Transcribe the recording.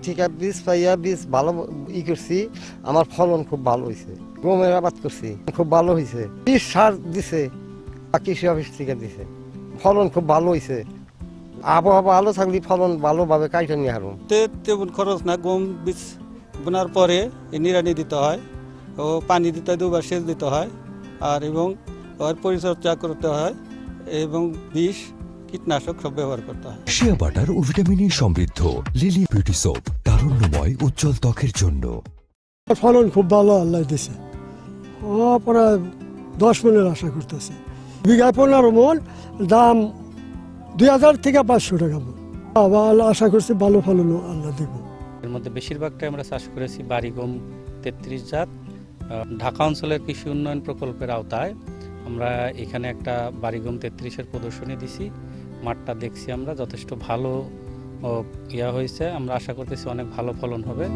থেকে বীজ পাইয়া বীজ ভালো করছি, আমার ফলন খুব ভালো হয়েছে। গমের আবাদ করছি, খুব ভালো হয়েছে। বীজ সার দিছে, কৃষি অফিস থেকে দিছে, ফলন খুব ভালো হয়েছে। আবহাওয়া ভালো থাকলে ফলন ভালোভাবে কাইটে নিয়ে হারুন। তেমন খরচ না, গম বীজ বোনার পরে নিড়ানি দিতে হয়, ও পানি দিতে হয়, দুবার সেচ দিতে হয়, আর এবং ওর পরিচর্যা করতে হয়, এবং বিষ কীটনাশক সব ব্যবহার করতে হয়। শিয়া বাটার ও ভিটামিন ই সমৃদ্ধ লিলি বিউটি সোপ, তারুণ্যময় উজ্জ্বল ত্বকের জন্য। ফলন খুব ভালো আল্লাহ দিছে, প্রায় 10 মনের আশা করতেছে। বিঘা 15 মন, দাম 2000 থেকে 500 টাকা মন। আবার আশা করছি ভালো ফলন আল্লাহ দেব। এর মধ্যে বেশিরভাগটাই আমরা চাষ করেছি বাড়িগম 33 জাত। ঢাকা অঞ্চলের কৃষি উন্নয়ন প্রকল্পের আওতায় আমরা এখানে একটা বাড়িগম 33-এর প্রদর্শনী দিছি। মাঠটা দেখছি আমরা, যথেষ্ট ভালো হয়েছে। আমরা আশা করতেছি অনেক ভালো ফলন হবে।